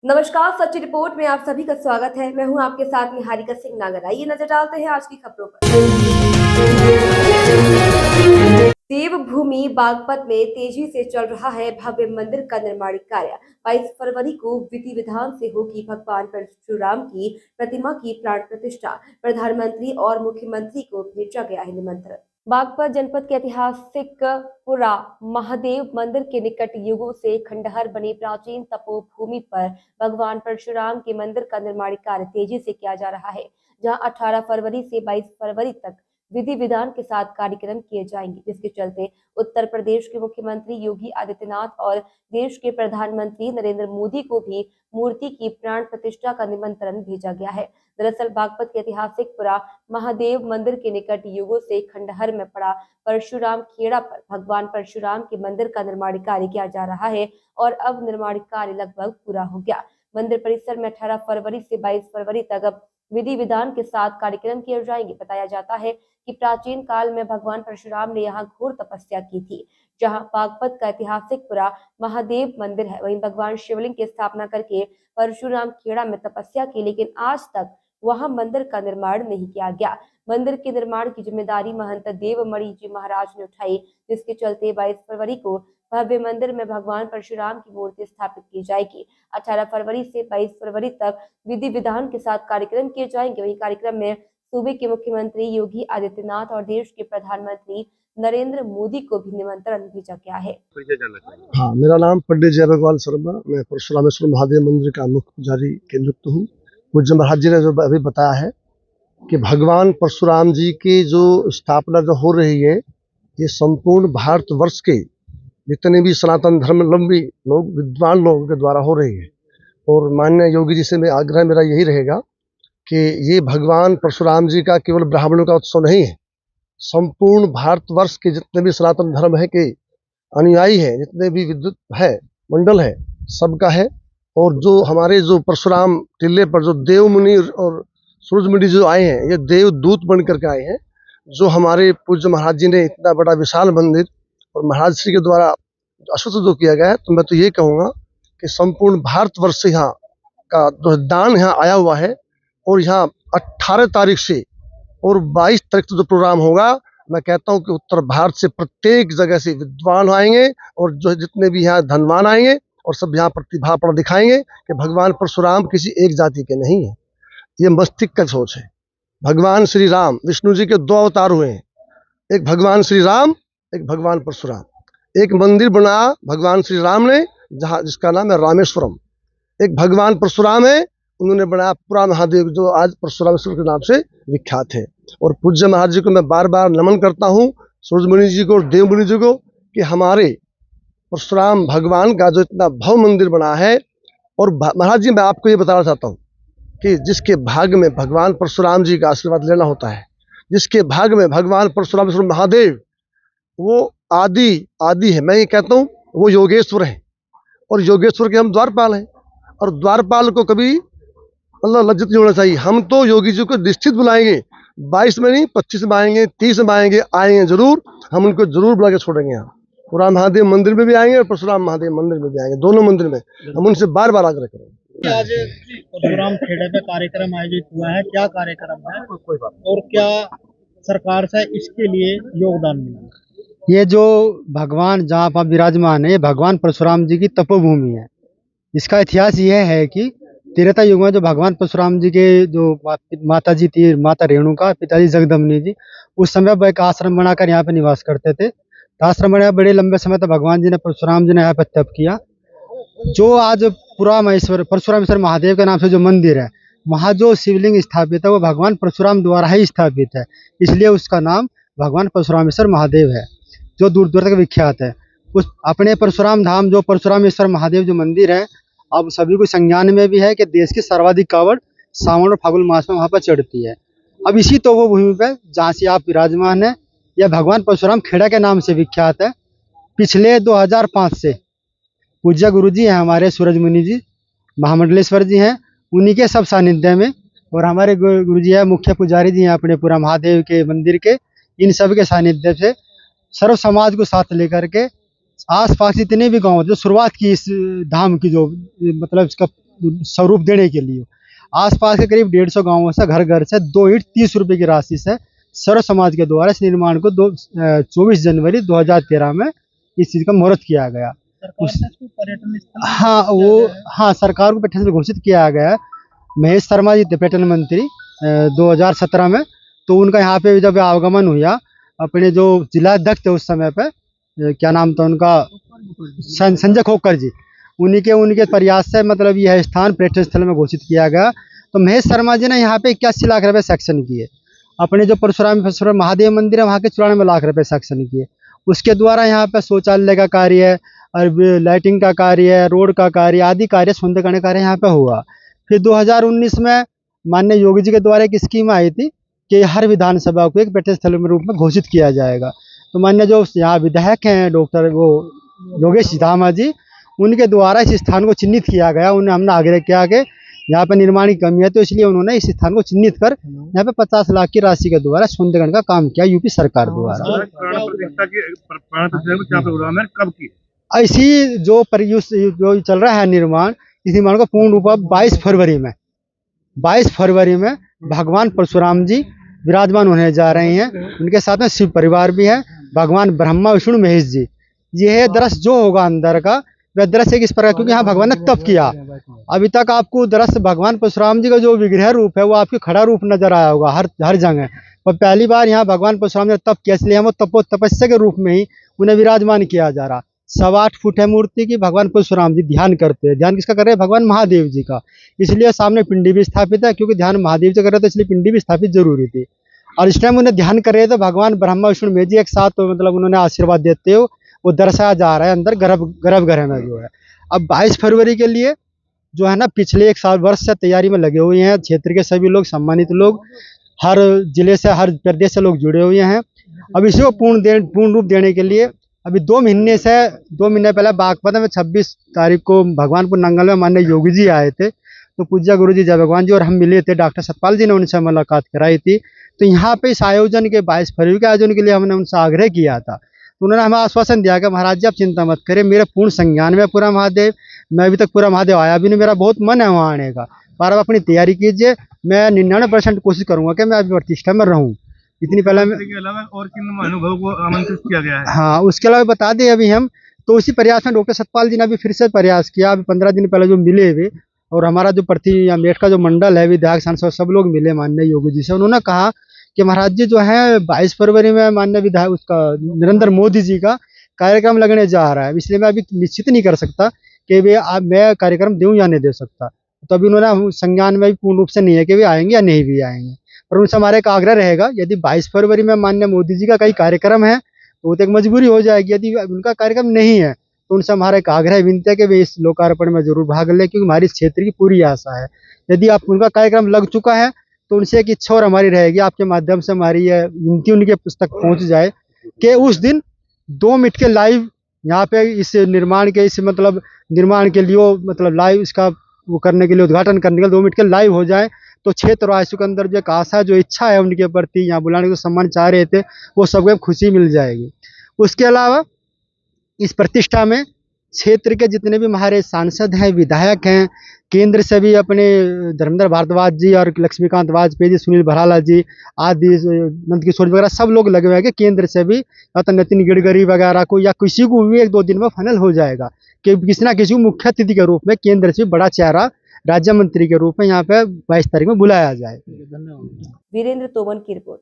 नमस्कार, सच्ची रिपोर्ट में आप सभी का स्वागत है। मैं हूं आपके साथ निहारिका सिंह नागर। आइए नजर डालते हैं आज की खबरों पर। देवभूमि बागपत में तेजी से चल रहा है भव्य मंदिर का निर्माण कार्य। 22 फरवरी को विधि विधान से होगी भगवान परशुराम की प्रतिमा की प्राण प्रतिष्ठा। प्रधानमंत्री और मुख्यमंत्री को भेजा गया है निमंत्रण। बागपत जनपद के ऐतिहासिक पुरा महादेव मंदिर के निकट युगों से खंडहर बनी प्राचीन तपोभूमि पर भगवान परशुराम के मंदिर का निर्माण कार्य तेजी से किया जा रहा है, जहां 18 फरवरी से 22 फरवरी तक विधि विधान के साथ कार्यक्रम किए जाएंगे, जिसके चलते उत्तर प्रदेश के मुख्यमंत्री योगी आदित्यनाथ और देश के प्रधानमंत्री नरेंद्र मोदी को भी मूर्ति की प्राण प्रतिष्ठा का निमंत्रण भेजा गया है। दरअसल बागपत के ऐतिहासिक पुरा महादेव मंदिर के निकट युगों से खंडहर में पड़ा परशुराम खेड़ा पर भगवान परशुराम के मंदिर का निर्माण कार्य किया जा रहा है और अब निर्माण कार्य लगभग पूरा हो गया। मंदिर परिसर में 18 फरवरी से 22 फरवरी तक अब विधि विधान के साथ कार्यक्रम किए जाएंगे। बताया जाता है कि प्राचीन काल में भगवान परशुराम ने यहाँ घोर तपस्या की थी। जहाँ बागपत का ऐतिहासिक पुरा महादेव मंदिर है, वहीं भगवान शिवलिंग की स्थापना करके परशुराम खेड़ा में तपस्या की, लेकिन आज तक वहां मंदिर का निर्माण नहीं किया गया। मंदिर के निर्माण की जिम्मेदारी महंत देवमणि जी महाराज ने उठाई, जिसके चलते 22 फरवरी को भव्य मंदिर में भगवान परशुराम की मूर्ति स्थापित की जाएगी। 18 फरवरी से 22 फरवरी तक विधि विधान के साथ कार्यक्रम किए जाएंगे। वही कार्यक्रम में सूबे के मुख्यमंत्री योगी आदित्यनाथ और देश के प्रधानमंत्री नरेंद्र मोदी को भी निमंत्रण भेजा गया है। हाँ, मेरा नाम पंडित जय भगवान शर्मा, मैं परशुरामेश्वर महादेव मंदिर का मुख्य पुजारी के नियुक्त हूँ। पूज्य महाराज जी ने जो अभी बताया है कि भगवान परशुराम जी की जो स्थापना जो हो रही है, ये संपूर्ण भारतवर्ष के जितने भी सनातन धर्मावलंबी लोग, विद्वान लोगों के द्वारा हो रही है। और माननीय योगी जी से मैं आग्रह मेरा यही रहेगा कि ये भगवान परशुराम जी का केवल ब्राह्मणों का उत्सव नहीं है, संपूर्ण भारतवर्ष के जितने भी सनातन धर्म है के अनुयायी है, जितने भी विद्युत है मंडल है, सबका है। और जो हमारे जो परशुराम टिल्ले पर जो देव मुनि और सूरज मुनि जो आए हैं, ये देव दूत बन करके आए हैं। जो हमारे पूज्य महाराज जी ने इतना बड़ा विशाल मंदिर और महाराज श्री के द्वारा अश्वत्थ जो किया गया है, तो मैं तो ये कहूँगा कि संपूर्ण भारतवर्ष से यहाँ का जो दान यहाँ आया हुआ है। और यहाँ 18 तारीख से और 22 तारीख तक जो प्रोग्राम होगा, मैं कहता हूँ कि उत्तर भारत से प्रत्येक जगह से विद्वान आएंगे और जो जितने भी यहाँ धनवान आएंगे और सब यहाँ प्रतिभापन दिखाएंगे कि भगवान परशुराम किसी एक जाति के नहीं है। ये मस्तिष्क का सोच है। भगवान श्री राम, विष्णु जी के 2 अवतार हुए हैं, एक भगवान श्री राम, एक भगवान परशुराम। एक मंदिर बनाया भगवान श्री राम ने, जहाँ जिसका नाम है रामेश्वरम। एक भगवान परशुराम है, उन्होंने बनाया पुरा महादेव, जो आज परशुरामेश्वर के नाम से विख्यात है। और पूज्य महाराज जी को मैं बार बार नमन करता हूँ, सूरज मुनि जी को और देव मुनि जी को, कि हमारे परशुराम भगवान का जो इतना भव्य मंदिर बना है। और महाराज जी, मैं आपको ये बताना चाहता हूँ कि जिसके भाग में भगवान परशुराम जी का आशीर्वाद लेना होता है, जिसके भाग में भगवान परशुरामेश्वर महादेव वो आदि है, मैं ये कहता हूँ वो योगेश्वर है। और योगेश्वर के हम द्वारपाल हैं, और द्वारपाल को कभी मतलब लज्जित नहीं होना चाहिए। हम तो योगी जी को निश्चित बुलाएंगे, 22 में नहीं, 25 में आएंगे, 30 में आएंगे जरूर। हम उनको जरूर बुला के छोड़ेंगे। यहाँ पुरा महादेव मंदिर में भी आएंगे और परशुराम महादेव मंदिर में भी आएंगे, दोनों मंदिर में हम उनसे बार बार आग्रह करेंगे। आज परशुराम खेड़े पे कार्यक्रम आयोजित हुआ है, क्या कार्यक्रम है और क्या सरकार से इसके लिए योगदान मिला? ये जो भगवान जहाँ पर विराजमान है, ये भगवान परशुराम जी की तपोभूमि है। इसका इतिहास यह है कि त्रेता युग में जो भगवान परशुराम जी के जो माता जी थी, माता रेणुका, पिताजी जगदम्बिनी जी, उस समय वह एक आश्रम बनाकर यहाँ पे निवास करते थे। आश्रम बनाया, बड़े लंबे समय तक भगवान जी ने, परशुराम जी ने यहाँ पे तप किया। जो आज पुरा महेश्वर परशुरामेश्वर महादेव के नाम से जो मंदिर है, वहाँ जो शिवलिंग स्थापित है वो भगवान परशुराम द्वारा ही स्थापित है, इसलिए उसका नाम भगवान परशुरामेश्वर महादेव है, जो दूर दूर तक विख्यात है। उस अपने परशुराम धाम जो परशुरामेश्वर महादेव जो मंदिर है, अब सभी को संज्ञान में भी है कि देश की सर्वाधिक कावड़ सावन और फागुन मास में वहाँ पर चढ़ती है। अब इसी तो वो भूमि पे जहाँ से आप विराजमान है, यह भगवान परशुराम खेड़ा के नाम से विख्यात है। पिछले 2005 से पूज्य गुरु जी हैं हमारे सूरज मुनि जी, महामंडलेश्वर जी हैं, उन्हीं के सब सानिध्य में, और हमारे गुरु जी है मुख्य पुजारी जी हैं अपने पूरा महादेव के मंदिर के, इन सब के सानिध्य से सर्व समाज को साथ लेकर के आसपास जितने भी गांव जो शुरुआत की इस धाम की, जो मतलब इसका स्वरूप देने के लिए। आसपास के करीब 150 गांवों से घर घर से 2 ईंट 30 रुपए की राशि से सर्व समाज के द्वारा इस निर्माण को 24 जनवरी 2013 में इस चीज का मुहूर्त किया गया। सरकार से इसको पर्यटन स्थल हाँ हाँ, सरकार को पर्यटन स्थल घोषित किया गया है। महेश शर्मा जी थे पर्यटन मंत्री 2017 में, तो उनका यहाँ पे जब आगमन हुआ, अपने जो जिलाध्यक्ष थे उस समय पे, क्या नाम था उनका, संजय खोखर जी, उनके प्रयास से मतलब यह स्थान पर्यटन स्थल में घोषित किया गया। तो महेश शर्मा जी ने यहाँ पे 81 लाख रुपए सैंक्शन किए। अपने जो परशुराम महादेव मंदिर है वहाँ के 94 लाख रुपए सैंक्शन किए। उसके द्वारा यहाँ पे शौचालय का कार्य और लाइटिंग का कार्य, रोड का कार्य आदि कार्य, सुंदरीकरण कार्य यहाँ पे हुआ। फिर 2019 में माननीय योगी जी के द्वारा एक स्कीम आई थी कि हर विधानसभा को एक पर्यटन स्थल के रूप में घोषित किया जाएगा। तो माननीय जो यहाँ विधायक हैं डॉक्टर योगेश धामा जी, उनके द्वारा इस स्थान को चिन्हित किया गया। उन्हें हमने आग्रह किया कि यहाँ पे निर्माण की कमी है, तो इसलिए उन्होंने इस स्थान को चिन्हित कर यहाँ पे 50 लाख की राशि के द्वारा सुंदरीकरण का काम किया यूपी सरकार द्वारा। कब की? ऐसी जो चल रहा है निर्माण, इस निर्माण को पूर्ण रूप 22 फरवरी में भगवान परशुराम जी विराजमान होने जा रहे हैं। उनके साथ में शिव परिवार भी है, भगवान ब्रह्मा विष्णु महेश जी। यह दृश्य जो होगा अंदर का, वह दृश्य इस प्रकार, क्योंकि यहाँ भगवान ने तप किया। अभी तक आपको दृश्य भगवान परशुराम जी का जो विग्रह रूप है वो आपको खड़ा रूप नजर आया होगा हर जगह, पर पहली बार यहाँ भगवान परशुराम जी ने तप किया, इसलिए हम तपस्या के रूप में ही उन्हें विराजमान किया जा रहा। 8.25 फुट है मूर्ति की, भगवान परशुराम जी ध्यान करते हैं। ध्यान किसका कर रहे हैं? भगवान महादेव जी का। इसलिए सामने पिंडी भी स्थापित है, क्योंकि ध्यान महादेव जी कर रहे थे, इसलिए पिंडी भी स्थापित जरूरी थी। और इस टाइम उन्हें ध्यान कर रहे थे भगवान ब्रह्मा विष्णु महेश जी एक साथ, तो मतलब उन्होंने आशीर्वाद देते हो वो दर्शाया जा रहा है अंदर गर्भगृह में जो है। अब 22 फरवरी के लिए जो है ना, पिछले 1 साल वर्ष से तैयारी में लगे हुए हैं। क्षेत्र के सभी लोग, सम्मानित लोग, हर जिले से, हर प्रदेश से लोग जुड़े हुए हैं। अब इसी को पूर्ण रूप देने के लिए अभी 2 महीने पहले बागपत में 26 तारीख को भगवानपुर नंगल में माननीय योगी जी आए थे। तो पूज्य गुरु जी जय भगवान जी और हम मिले थे, डॉक्टर सतपाल जी ने उनसे मुलाकात कराई थी। तो यहाँ पे इस आयोजन के 22 फरवरी के आयोजन के लिए हमने उनसे आग्रह किया था। तो उन्होंने हमें आश्वासन दिया कि महाराज जी आप चिंता मत करें, मेरे पूर्ण संज्ञान में पूरा महादेव, मैं अभी तक पूरा महादेव आया भी नहीं, मेरा बहुत मन है वहाँ आने का, पर आप अपनी तैयारी कीजिए। मैं 99% कोशिश करूंगा कि मैं अभी प्रतिष्ठा में रहूँ। इतनी पहले के अलावा और किन अनुभव को आमंत्रित किया गया है? हाँ, उसके अलावा बता दें अभी हम तो उसी प्रयास में डॉक्टर सतपाल जी ने अभी फिर से प्रयास किया। अभी 15 दिन पहले जो मिले हुए, और हमारा जो या मेट का जो मंडल है, विधायक सांसद सब लोग मिले माननीय योगी जी से। उन्होंने कहा कि महाराज जी जो है 22 फरवरी में माननीय विधायक उसका नरेंद्र मोदी जी का कार्यक्रम लगने जा रहा है, इसलिए मैं अभी निश्चित नहीं कर सकता कि मैं कार्यक्रम दूं या नहीं दे सकता। तो अभी उन्होंने संज्ञान में भी पूर्ण रूप से नहीं है कि वे आएंगे या नहीं भी आएंगे, पर उनसे हमारा एक आग्रह रहेगा, यदि 22 फरवरी में माननीय मोदी जी का कई कार्यक्रम है तो वो तो एक मजबूरी हो जाएगी। यदि उनका कार्यक्रम नहीं है तो उनसे हमारा एक आग्रह विनती है कि वे इस लोकार्पण में जरूर भाग लें, क्योंकि हमारी क्षेत्र की पूरी आशा है। यदि आप उनका कार्यक्रम लग चुका है तो उनसे एक इच्छा और हमारी रहेगी, आपके माध्यम से हमारी यह विनती उनके पुस्तक पहुंच जाए कि उस दिन 2 मिनट के लाइव यहाँ पे इस निर्माण के निर्माण के लिए मतलब लाइव इसका वो करने के लिए, उद्घाटन करने के लिए 2 मिनट के लाइव हो जाए। तो क्षेत्रवासियों के अंदर जो एक आशा, जो इच्छा है उनके प्रति यहाँ बुलाने को सम्मान चाह रहे थे, वो सबको खुशी मिल जाएगी। उसके अलावा इस प्रतिष्ठा में क्षेत्र के जितने भी हमारे सांसद हैं, विधायक हैं, केंद्र से भी अपने धर्मेंद्र भारद्वाज जी और लक्ष्मीकांत वाजपेयी जी, सुनील भराला जी आदि, नंदकिशोर वगैरह सब लोग लगे हुए हैं कि केंद्र से भी या तो नितिन गडकरी वगैरह को या किसी को भी 1-2 दिन में फाइनल हो जाएगा कि किसी ना किसी को मुख्य अतिथि के रूप में केंद्र से बड़ा चेहरा राज्य मंत्री के रूप में यहाँ पे 22 तारीख में बुलाया जाए। वीरेंद्र तोमर की रिपोर्ट।